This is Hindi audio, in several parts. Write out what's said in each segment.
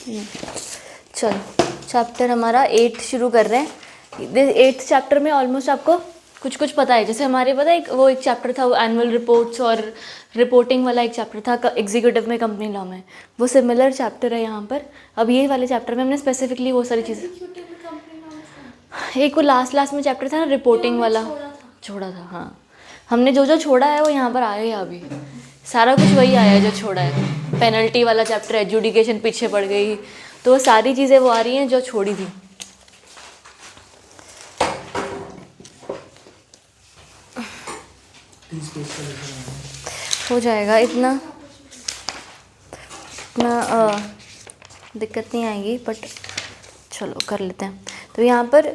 चलो चैप्टर हमारा 8 शुरू कर रहे हैं। 8th चैप्टर में ऑलमोस्ट आपको कुछ कुछ पता है। जैसे हमारे पता है एक चैप्टर था, वो एनुअल रिपोर्ट्स और रिपोर्टिंग वाला एक चैप्टर था एग्जीक्यूटिव में, कंपनी लॉ में। वो सिमिलर चैप्टर है यहाँ पर। अब ये वाले चैप्टर में हमने स्पेसिफिकली वो सारी चीज़ें, एक वो लास्ट में चैप्टर था ना रिपोर्टिंग वाला, छोड़ा था। हाँ, हमने जो जो छोड़ा है वो यहाँ पर आया है। अभी सारा कुछ वही आया है जो छोड़ा है। पेनल्टी वाला चैप्टर, एजुडिकेशन पीछे पड़ गई, तो वो सारी चीज़ें वो आ रही हैं जो छोड़ी थी। हो जाएगा, इतना दिक्कत नहीं आएगी, बट चलो कर लेते हैं। तो यहाँ पर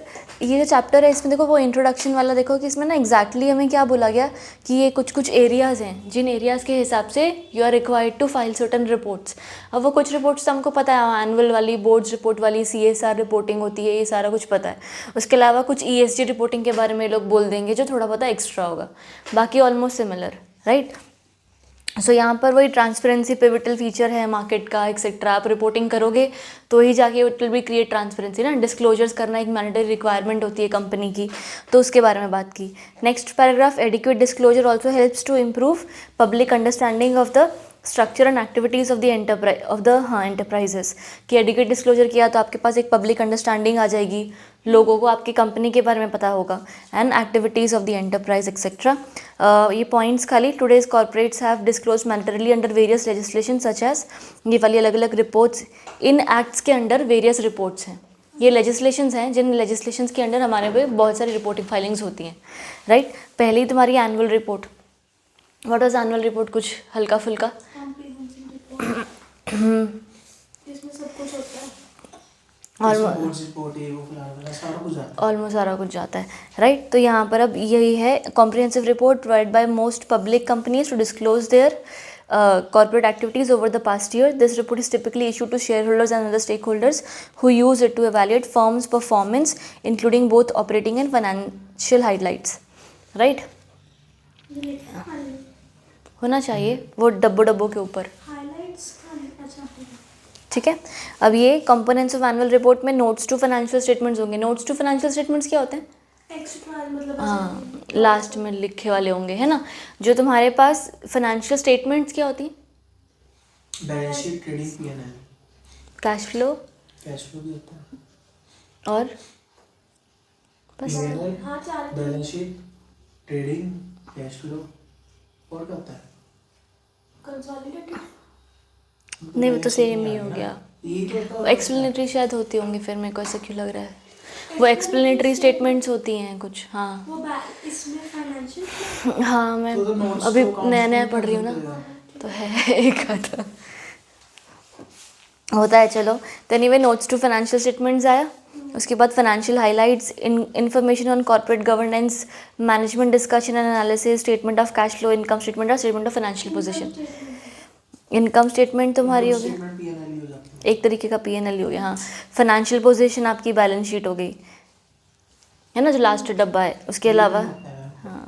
ये जो चैप्टर है इसमें देखो, वो इंट्रोडक्शन वाला देखो कि इसमें ना एग्जैक्टली हमें क्या बोला गया कि ये कुछ कुछ एरियाज़ हैं जिन एरियाज़ के हिसाब से you are required to file certain reports. अब वो कुछ रिपोर्ट्स तो हमको पता है, एनुअल वाली, बोर्ड्स रिपोर्ट वाली, CSR रिपोर्टिंग होती है, ये सारा कुछ पता है। उसके अलावा कुछ ESG रिपोर्टिंग के बारे में लोग बोल देंगे जो थोड़ा पता एक्स्ट्रा होगा, बाकी ऑलमोस्ट सिमिलर, राइट। सो यहाँ पर वही ट्रांसपेरेंसी पिवटल फीचर है मार्केट का एक्सेट्रा। आप रिपोर्टिंग करोगे तो ही जाके it will be create transparency ना। डिस्क्लोजर्स करना एक मैंडेटरी रिक्वायरमेंट होती है कंपनी की, तो उसके बारे में बात की। Next paragraph, adequate disclosure also helps to improve public understanding of the structure and activities of the enterprises. कि एडिक्वेट डिस्क्लोजर किया तो आपके पास एक पब्लिक अंडरस्टैंडिंग आ जाएगी, लोगों को आपकी कंपनी के बारे में पता होगा, and activities of the enterprise etcetera. ये पॉइंट्स खाली, today's corporates have disclose mandatorily under various legislation such as, ये वाली अलग अलग रिपोर्ट्स इन एक्ट्स के अंडर वेरियस रिपोर्ट्स हैं। ये लेजिस्लेशंस हैं जिन लेजिस्लेशंस के अंडर हमारे पे बहुत सारी रिपोर्टिंग फाइलिंग्स होती हैं, राइट। पहली तुम्हारी annual report. What was annual report? कुछ हल्का फुल्का इसमें सब कुछ होता है, ऑलमोस्ट सारा कुछ जाता है, राइट। तो यहाँ पर अब यही है, comprehensive report provide by most public companies to disclose their corporate activities over the past year. This report is typically issued to shareholders and other stakeholders who use it to evaluate firms' performance, including both operating and financial highlights, right? होना चाहिए वो डब्बों के ऊपर, ठीक है। अब ये कंपोनेंट्स ऑफ एनुअल रिपोर्ट में नोट्स टू फाइनेंशियल स्टेटमेंट्स होंगे। नोट्स टू फाइनेंशियल स्टेटमेंट्स क्या होते हैं? मतलब हाँ, लास्ट में लिखे वाले होंगे, है ना। जो तुम्हारे पास फाइनेंशियल स्टेटमेंट्स क्या होती हैं? Balance sheet, trading, P&L, cash flow भी होता है, और बस balance sheet, trading, cash flow, और क्या होता है? कंसोलिडेटेड नहीं, वो तो सेम ही हो गया। एक्सप्लेनेटरी शायद होती होंगी, फिर मेरे को ऐसा क्यों लग रहा है वो एक्सप्लेनेटरी स्टेटमेंट्स होती हैं कुछ। हाँ वो इसमें फाइनेंशियल, हाँ, मैं अभी नया पढ़ रही हूँ ना, तो है एक आधा होता है। चलो तो anyway, notes to financial statements आया। उसके बाद financial highlights, information on corporate governance, management discussion and analysis, statement of cash flow, income statement और statement of financial position. Income statement तुम्हारी हो गई, एक तरीके का P&L हो गया। हाँ, फाइनेंशियल पोजीशन आपकी बैलेंस शीट हो गई, है ना, जो लास्ट डब्बा है। उसके अलावा हाँ,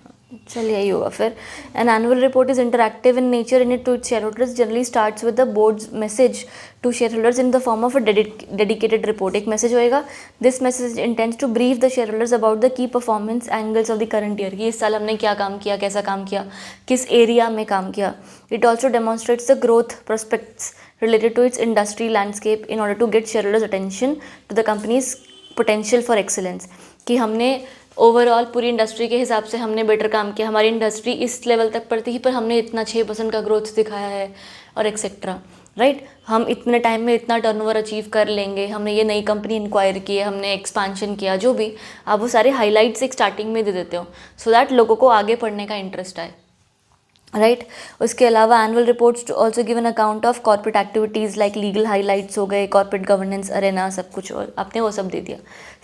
चल यही होगा फिर। An annual report is interactive in nature in it to its shareholders generally starts with the board's message to shareholders in the form of a dedicated report. एक मैसेज होएगा, this message intends to brief the shareholders about the key performance angles of the current year, कि इस साल हमने क्या काम किया, कैसा काम किया, किस एरिया में काम किया। It also demonstrates the growth prospects related to its industry landscape in order to get shareholders attention to the company's potential for excellence, कि हमने ओवरऑल पूरी इंडस्ट्री के हिसाब से हमने बेटर काम किया, हमारी इंडस्ट्री इस लेवल तक पड़ती ही पर हमने इतना 6% का ग्रोथ दिखाया है और एक्सेट्रा, राइट। हम इतने टाइम में इतना टर्नओवर अचीव कर लेंगे, हमने ये नई कंपनी इंक्वायर की है, हमने एक्सपांशन किया, जो भी आप वो सारे हाईलाइट्स एक स्टार्टिंग में दे देते हो सो दैट लोगों को आगे पढ़ने का इंटरेस्ट आए, राइट। उसके अलावा annual reports to also give an account of corporate activities like legal highlights हो गए, कॉर्पोरेट गवर्नेंस अरेना, सब कुछ, और आपने वो सब दे दिया।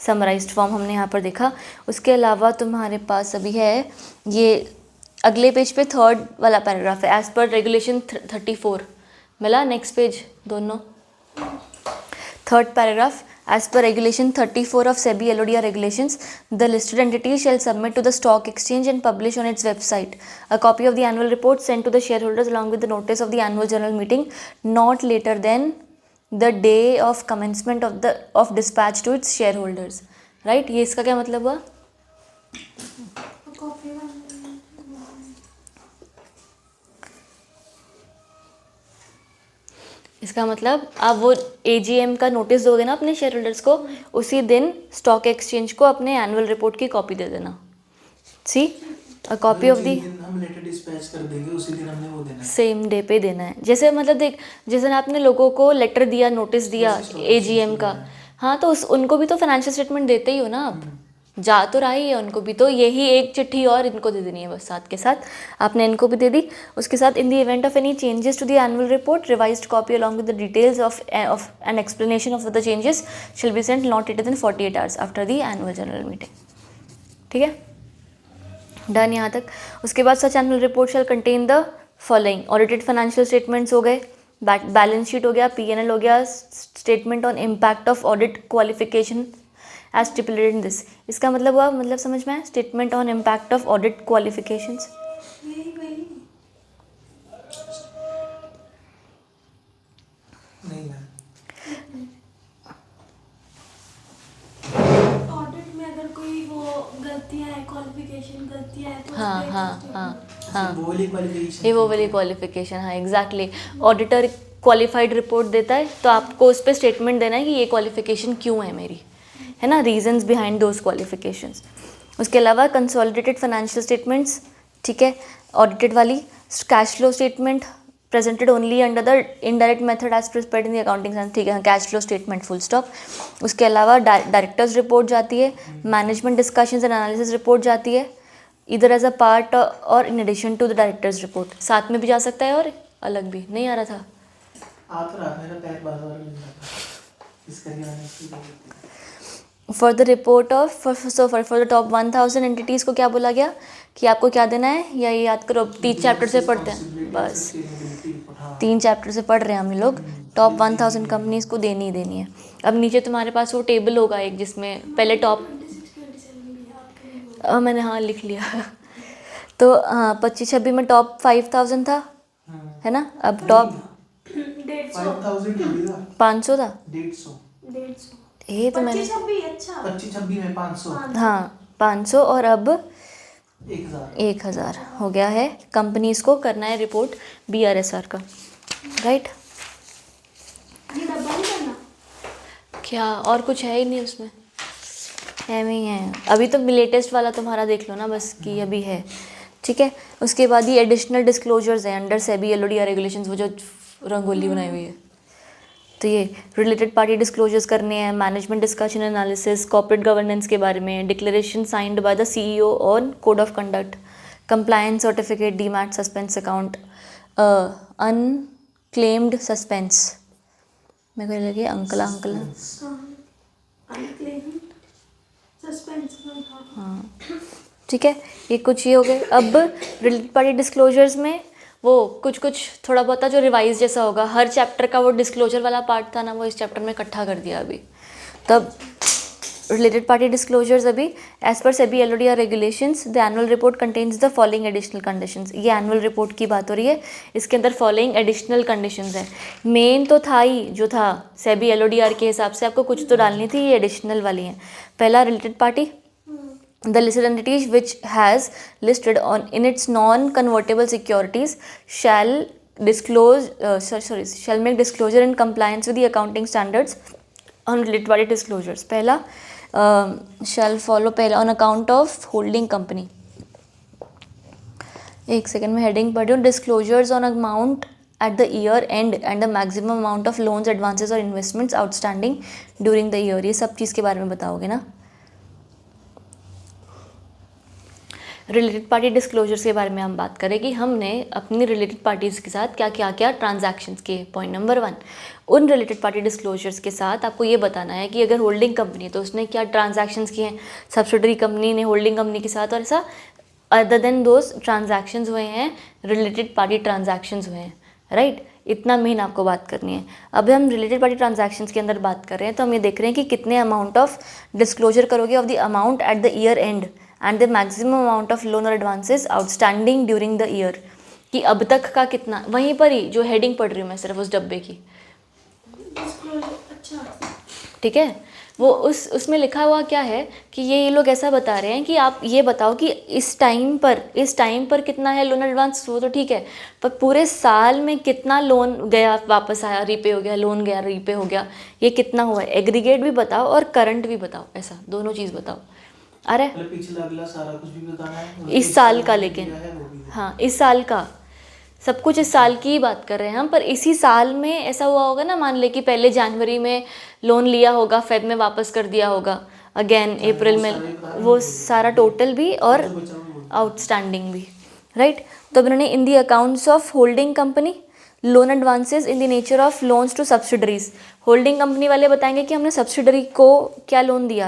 समराइज्ड फॉर्म हमने यहाँ पर देखा। उसके अलावा तुम्हारे पास अभी है ये अगले पेज पे थर्ड वाला पैराग्राफ है, एज पर रेगुलेशन 34 मिला, नेक्स्ट पेज दोनों, third paragraph. As per Regulation 34 of SEBI LODR regulations, the listed entity shall submit to the stock exchange and publish on its website a copy of the annual report sent to the shareholders along with the notice of the annual general meeting not later than the day of commencement of dispatch to its shareholders, right. ये इसका क्या मतलब हुआ? कॉपी वाला इसका मतलब आप वो AGM का नोटिस दोगे ना अपने शेयर होल्डर्स को, उसी दिन स्टॉक एक्सचेंज को अपने एनुअल रिपोर्ट की कॉपी दे देना। सी अ कॉपी ऑफ दी हम लेटर डिस्पैच कर देंगे, उसी दिन हमने वो देना है। सेम डे पे देना है। जैसे मतलब देख, जैसे आपने लोगों को लेटर दिया, नोटिस दिया वैसे stock exchange AGM को का, देना है। हाँ तो उनको भी तो फाइनेंशियल स्टेटमेंट देते ही हो ना आप, जा तो रहा ही है उनको भी, तो यही एक चिट्ठी और इनको दे देनी है बस साथ के साथ, आपने इनको भी दे दी। उसके साथ in the event of any changes to the annual report, revised copy along with the details of an explanation of the changes shall be sent not later than 48 hours after the annual general meeting. ठीक है, डन यहाँ तक। उसके बाद such annual report shall contain the following: audited financial statements हो गए, बैलेंस शीट हो गया, PNL हो गया, statement on impact of audit qualification as stipulated in this. इसका मतलब हुआ, मतलब समझ में आया, statement on impact of audit qualifications. वही वही नहीं मैम, ऑडिट में अगर कोई वो गलतियां है, क्वालिफिकेशन गलतियां है तो हाँ उस पे हाँ statement हाँ हाँ, वो वाली क्वालिफिकेशन, ये वो वाली क्वालिफिकेशन, हाँ एग्जैक्टली। ऑडिटर क्वालिफाइड रिपोर्ट देता है तो आपको उस पर स्टेटमेंट देना है कि ये क्वालिफिकेशन क्यों है मेरी, है ना, रीजंस बिहाइंड दोज क्वालिफिकेशंस। उसके अलावा कंसोलिडेटेड फाइनेंशियल स्टेटमेंट्स, ठीक है, ऑडिटेड वाली। Cash flow statement presented only under the indirect method as prescribed in the accounting standard, ठीक है, cash flow statement full stop. उसके अलावा डायरेक्टर्स रिपोर्ट जाती है, management discussions and analysis report जाती है, इधर एज अ पार्ट और in addition to the directors report, साथ में भी जा सकता है और अलग भी। नहीं आ रहा था? आ तो रहा, मेरा पैर बार बार मिल जाता, इस करके मैंने इसको दे दिया। For the report of for the top 1000 entities को क्या बोला गया कि आपको क्या देना है, या ये याद करो, 3 चैप्टर से पढ़ते हैं बस, 3 चैप्टर से पढ़ रहे हैं हम लोग। टॉप 1000 कंपनीज को देनी ही देनी है। अब नीचे तुम्हारे पास वो टेबल होगा एक, जिसमें पहले टॉप 26-27 भी है आपके लिए। मैंने हाँ लिख लिया तो हाँ 25-26 में टॉप 5000 था, है ना। अब टॉप 150 500 था, 150 ये तो मैंने 25-26 अच्छा 25-26 में 500 हाँ 500, और अब 1000 1000 हो गया है। कंपनीज को करना है रिपोर्ट BRSR का, राइट। ये डब्बा नहीं करना। क्या और कुछ है ही नहीं उसमें, एम ही है। अभी तो लेटेस्ट वाला तुम्हारा देख लो ना बस, कि अभी है, ठीक है। उसके बाद ये एडिशनल डिस्क्लोजर्स हैं अंडर सेबी LODR रेगुलेशंस, वो जो रंगोली बनाई हुई है, तो ये रिलेटेड पार्टी डिस्क्लोजर्स करने हैं, management discussion analysis, corporate governance के बारे में, declaration signed by the CEO on code of conduct, compliance certificate, demat suspense account, unclaimed suspense, मेरे को लगे अंकला अनक्लेम्ड सस्पेंस हाँ, ठीक है। ये कुछ ये हो गए। अब रिलेटेड पार्टी डिस्क्लोजर्स में वो कुछ थोड़ा बहुत जो रिवाइज जैसा होगा, हर चैप्टर का वो डिस्क्लोजर वाला पार्ट था ना, वो इस चैप्टर में इकट्ठा कर दिया अभी। तब रिलेटेड पार्टी डिस्क्लोजर्स अभी, एज पर SEBI LODR regulations the annual report contains the following additional conditions. ये एनुअल रिपोर्ट की बात हो रही है, इसके अंदर फॉलोइंग एडिशनल कंडीशंस है। मेन तो था ही जो था सेबी LODR के हिसाब से आपको कुछ तो डालनी थी, ये एडिशनल वाली हैं। पहला, related party the listed entities which has listed on in its non-convertible securities shall disclose shall make disclosure in compliance with the accounting standards on related party disclosures. पहला shall follow पहला on account of holding company। एक सेकेंड में हेडिंग पढ़ रही हूँ। Disclosures on amount at the year end and the maximum amount of loans, advances or investments outstanding during the year। ये सब चीज़ के बारे में बताओगे ना। रिलेटेड पार्टी डिस्क्लोजर्स के बारे में हम बात करें कि हमने अपनी रिलेटेड पार्टीज़ के साथ क्या ट्रांजैक्शंस किए। पॉइंट नंबर 1, उन रिलेटेड पार्टी डिस्क्लोजर्स के साथ आपको ये बताना है कि अगर होल्डिंग कंपनी है तो उसने क्या ट्रांजैक्शंस किए हैं, सब्सिडरी कंपनी ने होल्डिंग कंपनी के साथ, और ऐसा अदर देन दोज ट्रांजैक्शंस हुए हैं, रिलेटेड पार्टी ट्रांजैक्शंस हुए हैं, राइट। इतना मेन आपको बात करनी है। अब हम रिलेटेड पार्टी ट्रांजैक्शंस के अंदर बात कर रहे हैं, तो हम ये देख रहे हैं कि कितने अमाउंट ऑफ डिस्क्लोजर करोगे of the amount at the year end and the maximum amount of loan और advances outstanding during the year, कि अब तक का कितना, वहीं पर ही जो हेडिंग पढ़ रही हूँ मैं सिर्फ उस डब्बे की, डिस्क्लोजर अच्छा ठीक है। वो उसमें लिखा हुआ क्या है कि ये लोग ऐसा बता रहे हैं कि आप ये बताओ कि इस टाइम पर कितना है लोन एडवांस, वो तो ठीक है, पर पूरे साल में कितना लोन गया वापस आया, रीपे हो गया, लोन गया रीपे हो गया, ये कितना हुआ है, एग्रीगेट भी बताओ और करंट भी बताओ, ऐसा दोनों चीज़ बताओ। अरे मतलब पिछला अगला सारा कुछ भी बताना है और इस साल का, जो लेकिन दिया है वो भी बताना हाँ इस साल का सब कुछ, इस साल की ही बात कर रहे हैं हम, पर इसी साल में ऐसा हुआ होगा ना, मान ले कि पहले जनवरी में लोन लिया होगा, फेब में वापस कर दिया होगा, अगेन है। अप्रैल वो में, सारा ही बता रहे वो हैं, सारा टोटल भी और जो बचा हुआ वो भी। आउटस्टैंडिंग भी, राइट। तो अब इन्होंने in the accounts of holding company loan advances in the nature of loans to subsidiaries, holding company वाले बताएंगे कि हमने सब्सिडरी को क्या लोन दिया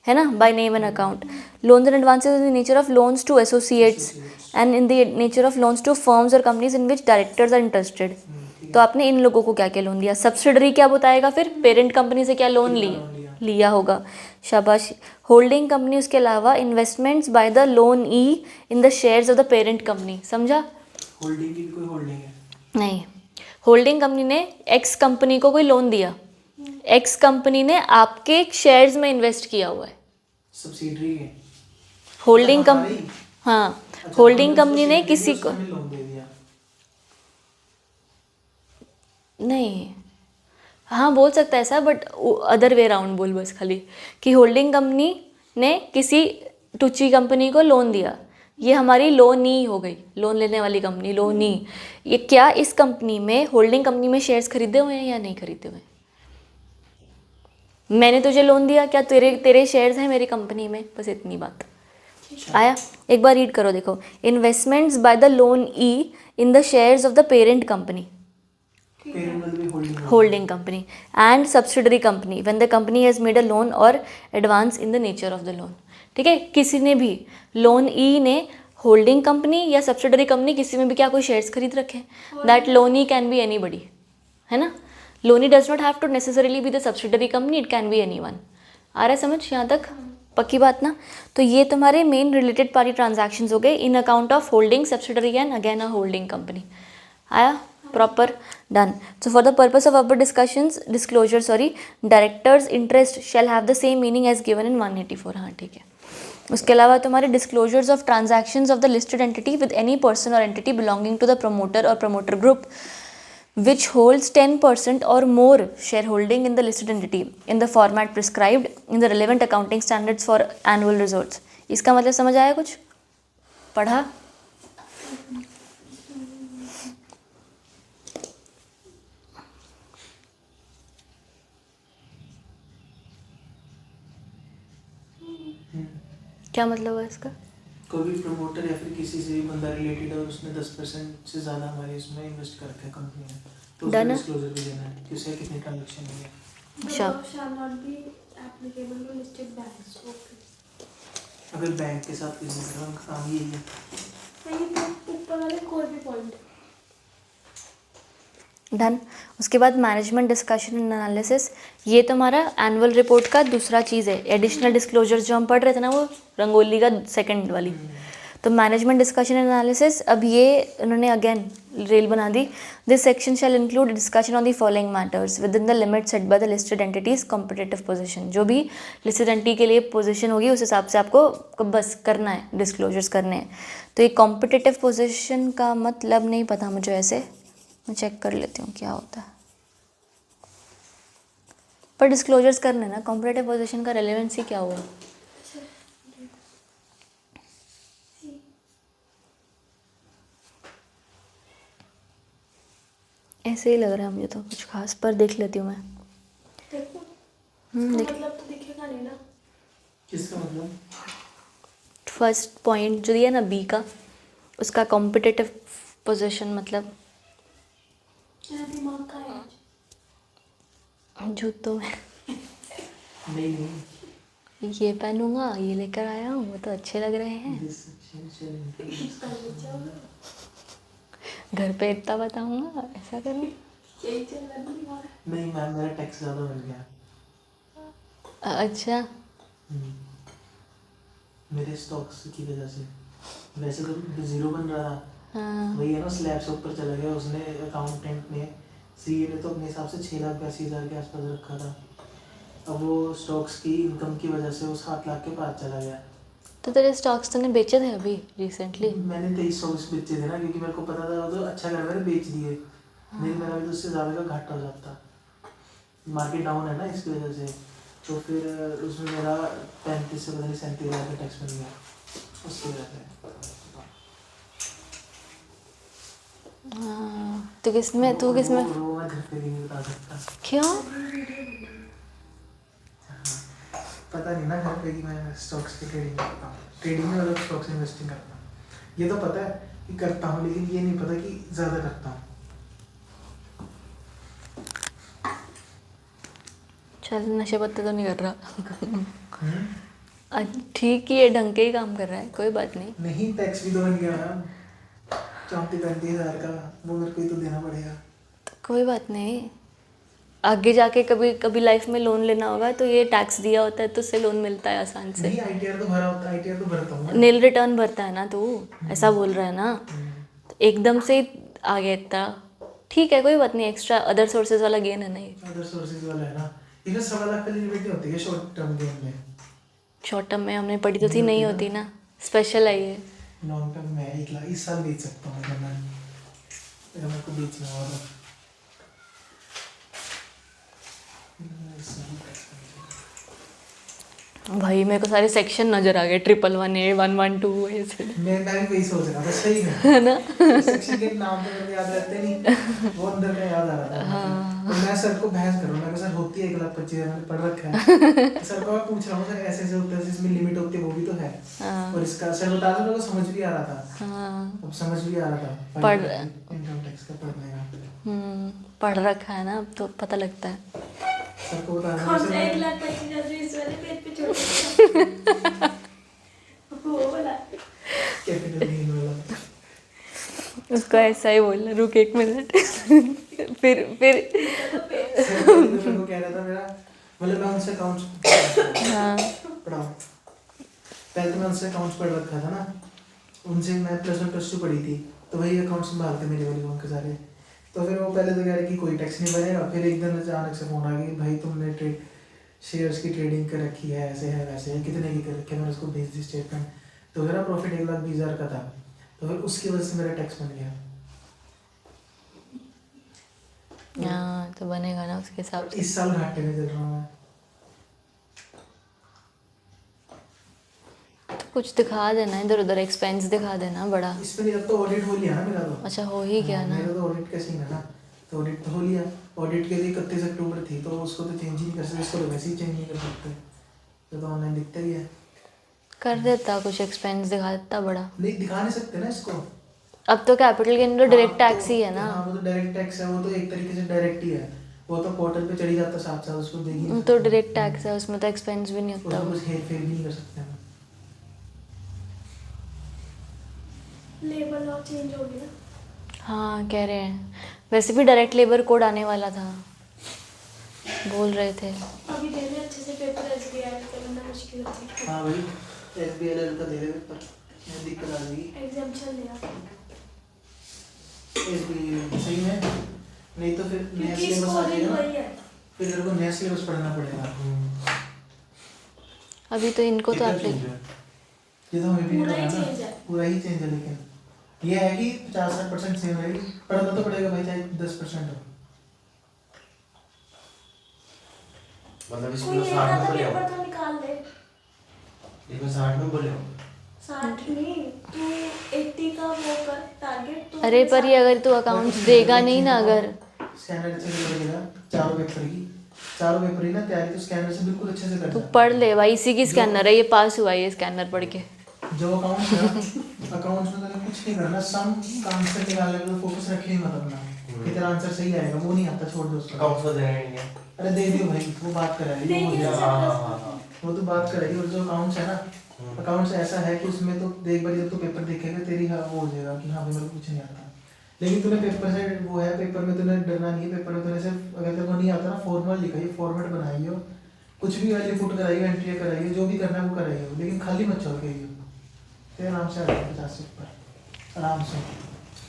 है ना, by name and account. Loans and advances in the nature of loans to associates and in the nature of loans to firms और companies in which directors are interested. ठीक तो है। आपने इन लोगों को क्या क्या लोन दिया, सब्सिडरी क्या बताएगा, फिर पेरेंट कंपनी से क्या लोन कितना लिया लोन लिया? लिया होगा, शाबाश। होल्डिंग कंपनी, उसके अलावा investments by the loan E in the shares of the parent company, समझा? होल्डिंग की भी कोई होल्डिंग है? नहीं, होल्डिंग कंपनी ने एक्स कंपनी को कोई लोन दिया, एक्स कंपनी ने आपके शेयर्स में इन्वेस्ट किया हुआ है। सब्सिडरी है? होल्डिंग अच्छा, कम हमारी? हाँ, अच्छा, होल्डिंग हमने उसको कंपनी ने शेयर दे किसी दिया, को उसको हमने लोन दे दिया। नहीं, हाँ बोल सकता है ऐसा, बट अदर वे राउंड बोल बस खाली, कि होल्डिंग कंपनी ने किसी टूची कंपनी को लोन दिया, ये हमारी लोनी हो गई, लोन लेने वाली कंपनी लोनी। ये क्या इस कंपनी में, होल्डिंग कंपनी में शेयर्स खरीदे हुए हैं या नहीं खरीदे हुए हैं? मैंने तुझे लोन दिया, क्या तेरे तेरे शेयर्स हैं मेरी कंपनी में, बस इतनी बात। आया? एक बार रीड करो, देखो, investments by the loan E in the shares of the parent company, parent मतलब holding. holding company and subsidiary company when the company has made a loan or advance in the nature of the loan। ठीक है, किसी ने भी लोन ई ने होल्डिंग कंपनी या सब्सिडरी कंपनी किसी में भी क्या कोई शेयर्स खरीद रखे, that loanee can be anybody, है ना। Loanee does not have to necessarily be the subsidiary company, it can be anyone. आ रहा है समझ यहाँ तक? पक्की बात ना। तो ये तुम्हारे मेन रिलेटेड पार्टी ट्रांजैक्शंस हो गए in account of holding subsidiary and again a holding company. आया? Proper, done. So for the purpose of our disclosure, director's interest shall have the same meaning as given in 184। हाँ ठीक है। उसके अलावा तुम्हारे disclosures of transactions of the listed entity with any person or entity belonging to the promoter or promoter group which holds 10% or more shareholding in the listed entity in the format prescribed in the relevant accounting standards for annual results। इसका मतलब समझ आया कुछ? पढ़ा? क्या मतलब है इसका? कोई भी प्रमोटर या फिर किसी से भी बंदा रिलेटेड है और उसने 10% से ज़्यादा हमारे इसमें इन्वेस्ट कर रखा है कंपनी में, तो उसका Done है? डिस्क्लोजर भी देना है कि उसे कितने ट्रांजैक्शन हुए हैं। अच्छा। shall not be applicable to listed banks। Okay। अगर बैंक के साथ किसी का उनका काम यही है। सही, तो ऊपर वाले कोई भी पॉइंट। डन। उसके बाद मैनेजमेंट डिस्कशन एंड एनालिसिस, ये तुम्हारा एनुअल रिपोर्ट का दूसरा चीज़ है। एडिशनल डिस्क्लोजर जो हम पढ़ रहे थे ना, वो रंगोली का सेकंड वाली। तो मैनेजमेंट डिस्कशन एंड एनालिसिस, अब ये उन्होंने अगेन रेल बना दी। This section shall include discussion on the following matters within the limit set by the listed entities competitive position. जो भी लिस्टेड एंटिटी के लिए पोजीशन होगी उस हिसाब से आपको बस करना है, डिस्क्लोजर्स करने हैं। तो ये कॉम्पिटिटिव पोजीशन का मतलब नहीं पता मुझे, ऐसे मैं चेक कर लेती हूँ क्या होता है, पर डिस्क्लोजर्स करने ना। कॉम्पिटिटिव पोजीशन का रेलेवेंसी क्या हुआ? ऐसे ही लग रहा है मुझे तो कुछ खास, पर देख लेती हूँ मैं। देखो, देख। मतलब तो दिखेगा नहीं ना। किसका मतलब? फर्स्ट पॉइंट जो दिया ना बी का, उसका कॉम्पिटिटिव पोजीशन मतलब मेरा दिमाग का है आज। जूतों में नहीं ये पहनूंगा, ये लेकर आया हूँ, वो तो अच्छे लग रहे हैं, घर पे इतना बताऊंगा, ऐसा करूँ। यही चल रहा है दिमाग। नहीं मैम, मेरा टैक्स ज़्यादा बढ़ गया। अच्छा, मेरे स्टॉक्स की वजह से। वैसे तो जीरो बन रहा था, हाँ वही है ना, स्लैब से ऊपर चला गया। उसने अकाउंटेंट ने सीए ने तो अपने हिसाब से 6,82,000 के आसपास रखा था। अब वो स्टॉक्स की इनकम की वजह से वो 7 लाख के पास चला गया। तो तेरे स्टॉक्स तूने बेचे थे अभी रिसेंटली? मैंने 2300 बेचे थे ना, क्योंकि मेरे को पता था वो तो अच्छा कर मैंने बेच दिए, नहीं मेरा भी तो उससे ज़्यादा का घाटा हो जाता। मार्केट डाउन है ना इसकी वजह से, तो फिर उसमें मेरा 35 से पता नहीं 37,000 का टैक्स बन गया उसकी वजह से। हाँ, तो किसमें तू किसमें वो मैं घर पे भी नहीं बता सकता। क्यों? पता नहीं ना घर पे कि मैं स्टॉक्स की ट्रेडिंग करता हूँ, ट्रेडिंग में मतलब स्टॉक्स इन्वेस्टिंग करता हूँ। ये तो पता है कि करता हूँ, लेकिन ये नहीं पता कि ज़्यादा करता हूँ। चल, नशे पत्ते तो नहीं कर रहा। हम्म? ठीक ही है, ढंग के ही काम कर रहा है, कोई बात नहीं। नहीं, टैक्स भी तो बन गया ना 34-35 हज़ार का, वो मेरे को ही तो देना पड़ेगा। तो कोई बात नहीं, आगे जाके कभी कभी लाइफ में लोन लेना होगा तो ये टैक्स दिया होता है तो उससे लोन मिलता है आसान से। नहीं, आईटीआर तो भरा होता है, आईटीआर तो भरता हूँ ना। नील रिटर्न भरता है ना तू, ऐसा बोल रहा है ना? तो एकदम से ही आ गया इतना, ठीक है कोई बात नहीं, एक्स्ट्रा अदर सोर्सेज वाला गेन है ना ये। अदर सोर्सेज वाला है ना, इधर 1.25 लाख का लिमिट नहीं होती है शॉर्ट टर्म गेम में। शॉर्ट टर्म में हमने पढ़ी तो थी, नहीं होती ना, स्पेशल है ये। लॉन्ग टर्म में 1 लाख इस साल बेच सकता हूँ अगर मेरे को बेचना हो तो। इस साल tax बन जाएगा। भाई मेरे को सारे सेक्शन नजर आ गए, 111A 112 ऐसे। मैं भी वही सोच रहा था, सही में है ना? सेक्शन के नाम तो मेरे को याद रहते नहीं, वो अंदर का याद आ रहा था। हाँ। तो मैं सर को बहस कर रहा हूँ, मैं कहा, सर होती है 1,25,000, मैंने पढ़ रखा है। तो सर को मैं पूछ रहा हूँ, सर ऐसे ऐसे होता है, इसमें लिमिट होती है, वो भी तो है। हाँ। और इसका सर बता रहा, मेरे को समझ भी आ रहा था। हाँ, अब समझ भी आ रहा था पढ़ इनकम टैक्स का पढ़ने का। पढ़ रखा है ना, अब तो पता लगता है। सर को बता रहा कौन हूँ, सा सर 1,25,000 इस वाले पेज पे छोड़ वो वाला कैपिटल गेन वाला। उसको ऐसा ही बोलना, रुक एक मिनट। फिर सर तो मेरे को कह रहा था मेरा, मतलब मैं उनसे अकाउंट्स हाँ पढ़ाऊँ, पहले तो मैं उनसे अकाउंट्स पढ़ रखा था ना, उनसे मैं +1 +2 पढ़ी थी, तो वही अकाउंट संभालते मेरे वाले उनके सारे। तो फिर वो पहले तो कह रहे कि कोई टैक्स नहीं बनेगा, फिर एक दिन अचानक से फोन आ गया, भाई तुमने शेयर्स की ट्रेडिंग कर रखी है, ऐसे है वैसे है, कितने की कर रखी है, मैंने उसको भेज दी स्टेटमेंट, तो मेरा प्रॉफिट 1,20,000 का था, तो फिर उसकी वजह से मेरा टैक्स बन गया। हाँ, तो बनेगा ना उसके हिसाब से। इस साल घाटे में चल रहा हूँ मैं। तो कुछ दिखा देना, इधर उधर एक्सपेंस दिखा देना बड़ा। इस पर अब तो ऑडिट हो लिया ना मेरा तो। अच्छा, हो ही गया हाँ, ना? मेरा तो ऑडिट का सीन है ना, तो ऑडिट तो हो लिया। ऑडिट के लिए 31 अक्टूबर थी, तो उसको तो चेंज ही नहीं कर सकते, इसको तो वैसे ही चेंज नहीं कर सकते, तो ऑनलाइन दिखता ही है। कर देता, कुछ एक्सपेंस दिखा देता बड़ा। नहीं, दिखा नहीं सकते ना इसको। अब तो कैपिटल गेन तो डायरेक्ट हाँ, टैक्स ही है ना। हाँ, वो तो डायरेक्ट टैक्स है, वो तो एक तरीके से डायरेक्ट ही है, वो तो पोर्टल पे चढ़ी जाता साथ साथ, उसको देख ही नहीं तो सकते। डायरेक्ट टैक्स है, उसमें तो एक्सपेंस भी नहीं होता। उसमें कुछ हेर फेर भी नहीं कर सकते हम। लेबर लॉ चेंज हो गया ना। हाँ, कह रहे हैं, वैसे भी डायरेक्ट लेबर कोड आने वाला था, बोल रहे थे। अभी दे दे अच्छे से पेपर, SBI का करना मुश्किल होती है। हाँ भाई, SBI का दे दे पेपर, नहीं दिक्कत आ जाएगी। एग्जाम्पशन ले आ, SBI सही है, नहीं तो फिर नया क्योंकि सिलेबस आ स्कोर ही जाएगा, वही है। फिर तेरे को नया सिलेबस पढ़ना पड़ेगा। अभी तो इनको तो कितना एप्ली change है? ये तो हमें भी नहीं पूरा ही पता ना, change है। पूरा ही चेंज है, लेकिन ये है कि 50-60% सेम रहेगी, पढ़ना तो पड़ेगा भाई, चाहे 10% हो। मतलब कोई इसमें एक 60 में आधा बोले हो, पेपर तो निकाल ले। इसमें 60 में बोले हो। 60 नहीं, तू 80 का वो कर टारगेट तो। अरे पर ये अगर तू अकाउंट्स देगा नहीं ना, अगर स्कैनर अच्छे से पढ़ेगा, चारों पेपर ही ना तैयारी तो स्कैनर से बिल्कुल अच्छे से कर तू जा। पढ़ ले भाई, इसी की स्कैनर है ये, पास हुआ है ये स्कैनर पढ़ के। जो अकाउंट्स है, अकाउंट्स में तूने कुछ नहीं करना, सम का आंसर निकालने पे फोकस रखे ही मत अपना, कि तेरा आंसर सही आएगा, वो नहीं आता, छोड़ दो उसको। अकाउंट्स में देना नहीं है। अरे दे दियो भाई, वो बात कराएगी, वो हो देंगे। जाएगा। हाँ। वो तो बात करेगी, और जो अकाउंट्स है ना, अकाउंट्स ऐसा है कि उसमें तो एक बार जब तू पेपर देखेगा तेरी हाँ वो हो जाएगा कि हाँ भाई मेरे को कुछ नहीं आता। लेकिन तूने पेपर से वो है, पेपर में तूने डरना नहीं है, पेपर में तूने सिर्फ अगर तेरे को नहीं आता ना, फॉर्मूला लिखाइए, फॉर्मेट बनाइए, कुछ भी वैल्यू पुट कराइए, एंट्री कराइए, जो भी करना है वो कराइए, लेकिन खाली मत छोड़ के फिर आराम से आ जाएगा 50 से ऊपर आराम से।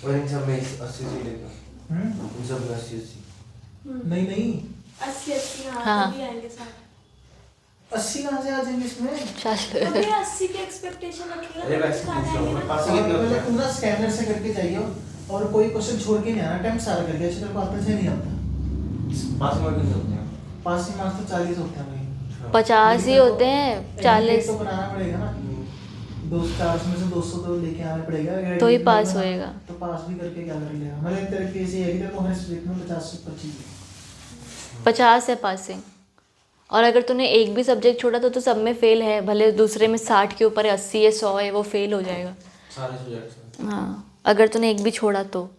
और इन सब में 80 लेगा, इन सब में 80। नहीं नहीं 80 हाँ। हाँ तभी आएंगे सारे 80 कहाँ से आ जाएंगे इसमें? चल अभी 80 के एक्सपेक्टेशन रखेगा अरे तो वैसे कहाँ पूछ रहा हूँ मैं, जाएंगे? पास और कितने होते पहले हैं? तुम ना स्कैनर से करके जाइए और कोई क्वेश्चन छोड़ के नहीं आना, अटेम्प्ट सारा करके अच्छे तेरे को आता है नहीं आता। पास में कितने होते हैं? पासिंग मार्क्स तो 40 होते हैं भाई। 50 ही होते हैं, एग्जाम 40 तो बनाना पड़ेगा ना, 200 में से 200 तो लेके आना पड़ेगा। अगर तो ही एडिट पास नहीं बना, होएगा। तो पास भी करके क्या कर लेगा? मतलब तेरे केस ये है कि तेरे को हर सब्जेक्ट में 50 से ऊपर चाहिए। 50 है पासिंग। और अगर तूने एक भी सब्जेक्ट छोड़ा तो सब में फेल है, भले दूसरे में 60 के ऊपर है, 80 है, 100 है, वो फेल हो जाएगा। सारे सब्जेक्ट्स में। हाँ, अगर तूने एक भी छोड़ा तो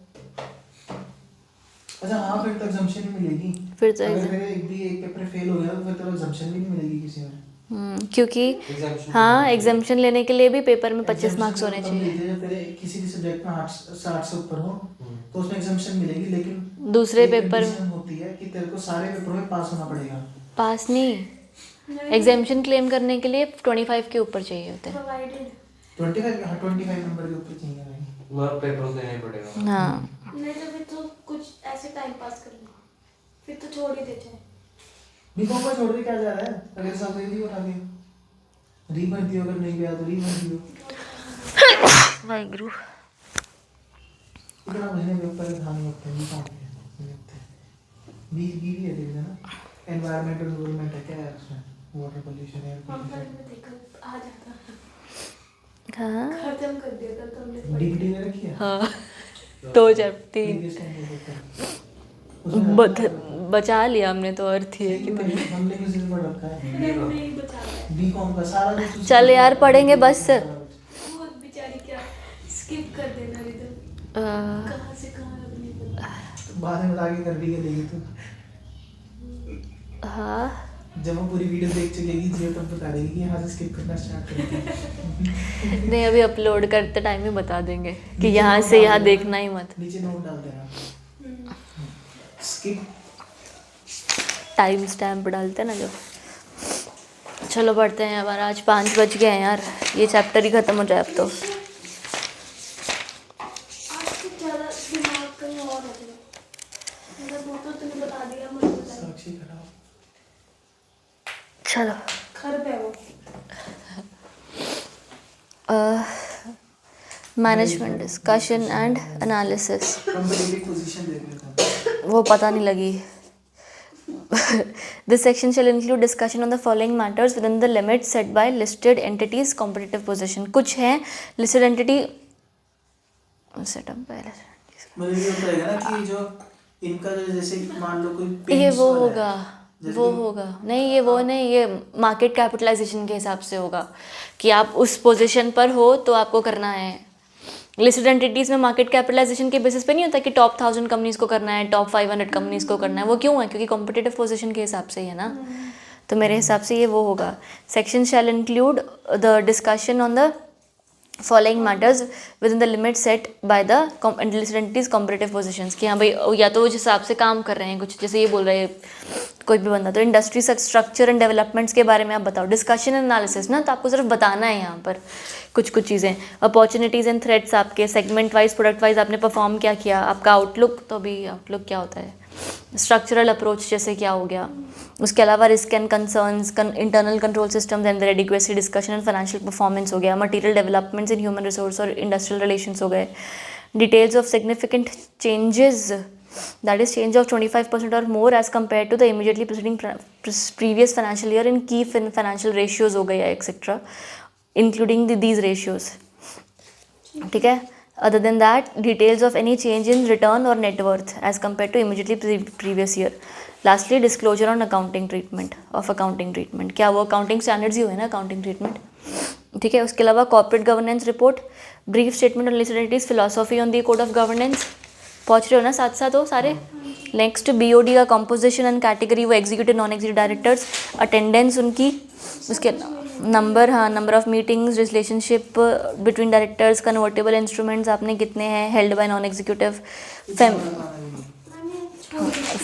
अच्छा हाँ, फिर तो एग्जाम्पशन नहीं मिलेगी। फिर तो अगर एग्जाम- तेरे एक भी एक पेपर फेल हो गया तो फिर तो एग्जाम्पशन भी नहीं मिलेगी किसी में। क्योंकि Exemption हाँ, भी एग्जाम्पशन लेने के लिए भी पेपर में 25 Exemption मार्क्स तो होने तब चाहिए। मिलती है जब तेरे किसी भी सब्जेक्ट में 60 से ऊपर हो, तो उसमें एग्जाम्पशन मिलेगी, लेकिन दूसरे एक पेपर condition होती है कि तेरे को सारे पेपरों में पास होना पड़ेगा। पास नहीं, एग्जाम्पशन क्लेम करने के लिए 25 के ऊपर चाहिए होते हैं। प्रोवाइडेड 25 हाँ 25 नंबर के ऊपर चाहिए भाई। मतलब पेपर देना ही पड़ेगा। हाँ, नहीं तो फिर तो कुछ ऐसे टाइम पास कर लो, फिर तो छोड़ ही देते हैं। बीकॉम का छोड़ के क्या जा रहा है? अगले साल दे दी उठा के री भर्ती हो, अगर नहीं गया तो री भर्ती हो। वाहिगुरु। इतना महीने में ऊपर ध्यान नहीं रखते बीकॉम के। बी बी भी है देख ना, एनवायरमेंटल गवर्नमेंट है क्या है उसमें, वाटर पोल्यूशन एयर हम पर पोल्यूशन। में देखा आ जाता, हाँ खत्म कर दिया था तो हमने डीपीडी में रखी है। हाँ, 2 चैप्टर प्रीवियस टाइम में उसमें बचा लिया हमने तो, अर्थ ही है कि हमने किसी से पढ़ रखा है नहीं बचा है। बीकॉम का सारा जो कुछ- चल यार, पढ़ेंगे बस। वो बेचारी क्या स्किप कर देना इधर, कहाँ से कहाँ अब नहीं पता। बाद में बता के कर भी लेगी तू, हाँ, जब वो पूरी वीडियो देख चुकेगी जियो तब बता देगी कि यहाँ से स्किप करना स्टार्ट करेगी। नहीं अभी अपलोड करते टाइम ही बता देंगे कि यहाँ से यहाँ देखना ही मत। नीचे नोट डाल देना स्किप। टाइम स्टैम्प डालते हैं ना जो। चलो पढ़ते हैं, हमारा आज 5 बज गए हैं यार, ये चैप्टर ही खत्म हो जाए अब तो। आज कुछ ज़्यादा दिमाग कहीं और है तेरा। मतलब वो तो तूने बता दिया, मुझे बता दिया। साक्षी खड़ा हो। चलो खर पे वो management discussion and analysis, comparative position देख लेते हैं। वो पता नहीं लगी। This section shall include discussion on the following matters within the limits set by listed entities competitive position। कुछ हैं listed entity setup by मतलब ये होता है ना कि जो इनका जो जैसे मान लो कोई ये paints वो वाला है, होगा, जैसे वो कि- होगा नहीं, ये वो नहीं, ये मार्केट कैपिटलाइजेशन के हिसाब से होगा कि आप उस पोजीशन पर हो तो आपको करना है। लिस्टेड एंटिटीज में मार्केट कैपिटलाइजेशन के बेसिस पे नहीं होता कि टॉप 1000 कंपनीज को करना है, टॉप 500 कंपनीज को करना है। वो क्यों है? क्योंकि कॉम्पिटिटिव पोजीशन के हिसाब से ही है ना। तो मेरे हिसाब से ये वो होगा। Section shall include the discussion on the following matters within the limit set by the listed entities competitive positions, कि हाँ भाई या तो वो जिस हिसाब से काम कर रहे हैं, कुछ जैसे ये बोल रहे हैं कोई भी बंदा, तो इंडस्ट्री स्ट्रक्चर एंड डेवलपमेंट्स के बारे में आप बताओ। डिस्कशन एंड एनालिसिस ना, तो आपको सिर्फ बताना है यहाँ पर कुछ चीज़ें। अपॉर्चुनिटीज़ एंड थ्रेट्स, आपके सेगमेंट वाइज प्रोडक्ट वाइज आपने परफॉर्म क्या किया, आपका आउटलुक, तो अभी आउटलुक क्या होता है, स्ट्रक्चरल अप्रोच जैसे क्या हो गया। उसके अलावा risk and concerns, internal control systems and adequacy, discussion and financial performance हो गया। Material developments in human resource और इंडस्ट्रियल रिलेशंस हो गए। Details of significant changes, that is change of 25% or more as compared to the immediately preceding previous financial year in key financial ratios हो गया etc, including these ratios, ठीक है। other than that details of any change in return or net worth as compared to immediately previous year। lastly disclosure on accounting treatment of accounting treatment, क्या वो accounting standards ही हुए ना accounting treatment, ठीक है। उसके अलावा corporate governance report, brief statement on listed entities, philosophy on the code of governance, पहुँच रहे हो ना साथ साथ हो सारे। नेक्स्ट बीओडी का कॉम्पोजिशन एंड कैटेगरी, वो executive non executive directors, attendance उनकी, उसके नंबर, हाँ number of meetings, relationship between directors, convertible instruments आपने कितने हैं हेल्ड बाय नॉन एग्जीक्यूटिव,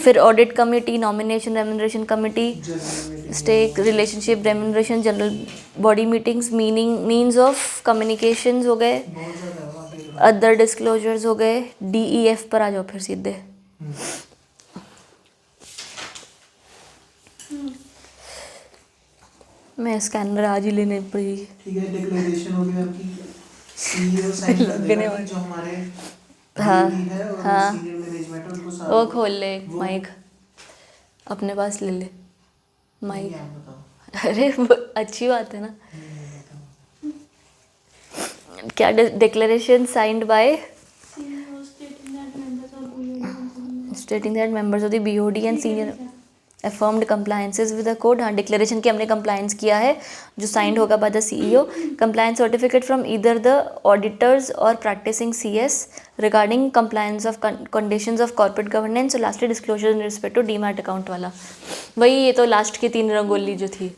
फिर audit committee, nomination remuneration committee, stake relationship remuneration, general body meetings, means of communications हो गए, अदर डिस्क्लोजर्स हो गए। DEF पर आ जाओ फिर सीधे। मैं स्कैनर आज ही लेने पड़ेगी। ठीक है, डिक्लेरेशन हो गई आपकी, सीईओ साइन कर लगने देगा वाली। कि जो हमारे हाँ, DD है और हाँ। सीनियर मैनेजमेंट है उनको सारा वो खोल ले वो- माइक, अपने पास ले ले माइक। नहीं, आप बताओ। अरे वो अच्छी बात है ना। नहीं, बताओ। क्या declaration signed by CEO stating that members stating that members of BOD of the BOD and senior affirmed compliances with the code। हाँ, डिक्लेरेशन की हमने कंप्लायंस किया है जो साइंड होगा by the CEO। Compliance certificate from either the auditors और practicing CS regarding compliance of conditions of corporate governance और lastly disclosure in respect to demat account वाला। वही, ये तो लास्ट की 3 रंगोली जो थी।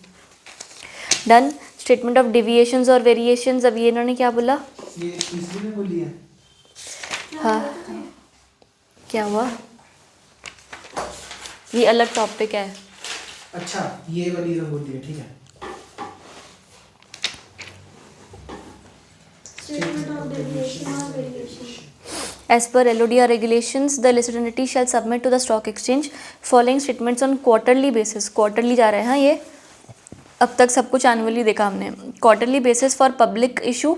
डन। स्टेटमेंट ऑफ डिविएशंस और वेरिएशंस। अब ये इन्होंने क्या बोला? ये तीसरी में बोली है। हाँ, क्या हुआ? ये अलग टॉपिक है। अच्छा, ये वाली रंगोली है, ठीक है। statement of deviation or variation. As per LODR regulations, the listed entity shall submit to the stock exchange following statements on quarterly basis। quarterly जा रहे हैं हाँ ये, अब तक सब कुछ annually देखा हमने। quarterly basis for public issue,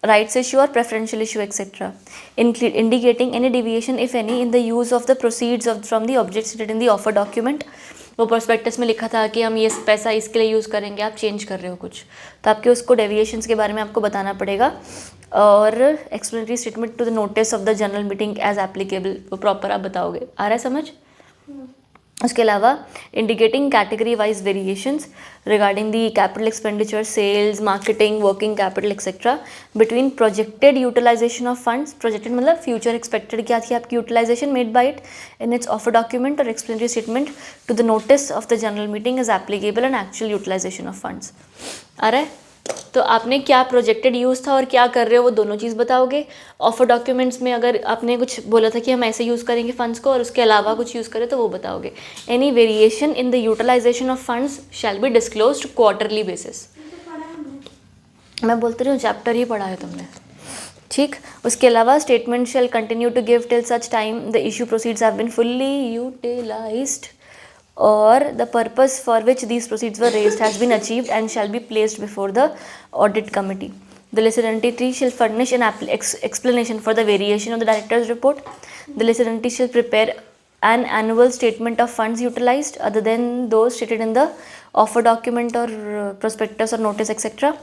rights issue और preferential issue etc. indicating any deviation if any in the use of the proceeds from the object stated in the offer document। वो प्रोस्पेक्टस में लिखा था कि हम ये पैसा इसके लिए यूज़ करेंगे, आप चेंज कर रहे हो कुछ, तो आपके उसको डेविएशंस के बारे में आपको बताना पड़ेगा। और explanatory statement to the notice of the general meeting as applicable, वो प्रॉपर आप बताओगे। आ रहा है समझ? उसके अलावा indicating category wise variations regarding the capital expenditure, sales, marketing, working capital etcetera between projected utilization of funds. Projected मतलब फ्यूचर एक्सपेक्टेड क्या थी आपकी utilization made by it in its offer document और explanatory statement to the notice of the general meeting is applicable and actual utilization of funds. आ रहा है? तो आपने क्या प्रोजेक्टेड यूज़ था और क्या कर रहे हो वो दोनों चीज़ बताओगे। ऑफर डॉक्यूमेंट्स में अगर आपने कुछ बोला था कि हम ऐसे यूज़ करेंगे फंड्स को और उसके अलावा कुछ यूज़ करें तो वो बताओगे। Any variation in the utilisation of funds shall be disclosed quarterly basis. मैं बोलते रही हूँ, चैप्टर ही पढ़ा है तुमने, ठीक। उसके अलावा statement shall continue to give till such time the issue proceeds have been fully utilised or the purpose for which these proceeds were raised has been achieved and shall be placed before the audit committee. The listed entity shall furnish an explanation for the variation of the director's report. The listed entity shall prepare an annual statement of funds utilized other than those stated in the offer document or prospectus or notice etc.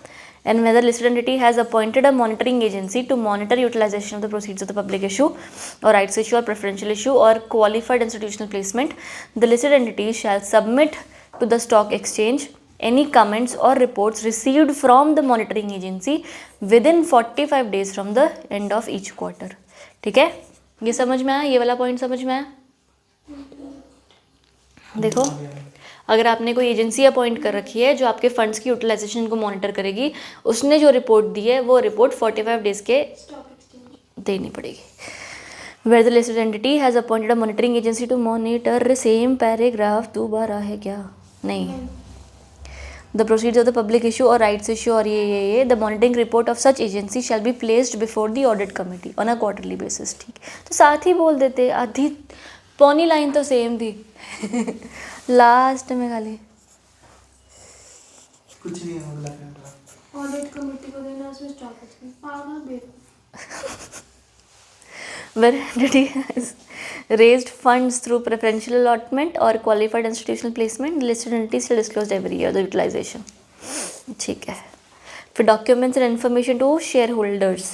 And whether listed entity has appointed a monitoring agency to monitor utilization of the proceeds of the public issue or rights issue or preferential issue or qualified institutional placement, the listed entity shall submit to the stock exchange any comments or reports received from the monitoring agency within 45 days from the end of each quarter। ठीक है, ये समझ में आया? ये वाला पॉइंट समझ में आया? देखो, अगर आपने कोई एजेंसी अपॉइंट कर रखी है जो आपके फंड्स की यूटिलाइजेशन को मॉनिटर करेगी, उसने जो रिपोर्ट दी है वो रिपोर्ट 45 डेज के देनी पड़ेगी। Where the listed entity has appointed a monitoring agency to monitor, same paragraph दोबारा है क्या? नहीं। The proceeds of the public issue और राइट्स इशू और ये the monitoring report of such agency shall be placed before the audit committee on a quarterly basis. ठीक, तो साथ ही बोल देते, आधी पौनी लाइन तो सेम थी लास्ट में खाली कुछ नहीं होगा। ऑडिट कमेटी को देना उसमें स्टॉक एक्सचेंज पागल बेवकूफ। where entity has raised funds through preferential allotment or qualified institutional placement, the listed entities shall disclose every year the utilization। ठीक है। फिर documents and information to shareholders।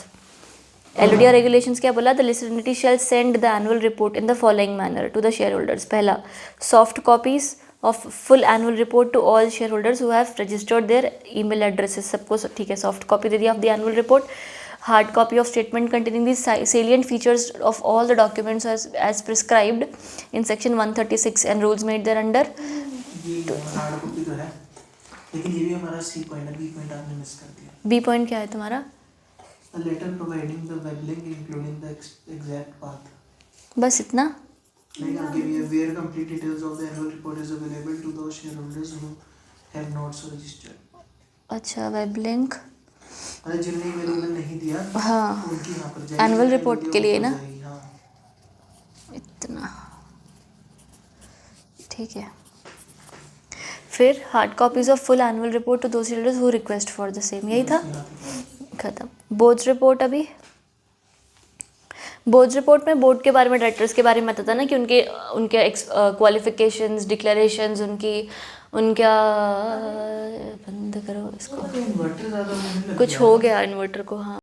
LODR regulations क्या बोला? The listed entity shall send the annual report in the following manner to the shareholders। पहला, soft copies of full annual report to all shareholders who have registered their email addresses। सबको ठीक है, soft copy दे दिया of the annual report। Hard copy of statement containing the salient features of all the documents as prescribed in section 136 and rules made thereunder। ये हार्ड कॉपी तो है, लेकिन ये भी हमारा सी पॉइंट है, बी पॉइंट आपने मिस कर दिया। बी पॉइंट क्या है तुम्हारा? A letter providing the web link including the exact path। बस इतना? नहीं, आगे भी है, where complete details of the annual report is available to those shareholders who have not so registered। अच्छा, वेब लिंक, अरे जिन्हें अवेलेबल नहीं दिया हाँ, उनकी यहाँ पर जाएगी, एनुअल रिपोर्ट के लिए ना, हाँ। इतना ठीक है। फिर hard copies of full annual report to those shareholders who request for the same, यही था खत्म। बोर्ड्स रिपोर्ट, अभी बोर्ड्स रिपोर्ट में बोर्ड के बारे में, डायरेक्टर्स के बारे में बताता ना कि उनके उनके क्वालिफिकेशंस, डिक्लेरेशंस, उनका बंद करो इसको, इन्वर्टर ज़्यादा मुझे लग कुछ गया। हो गया इन्वर्टर को। हाँ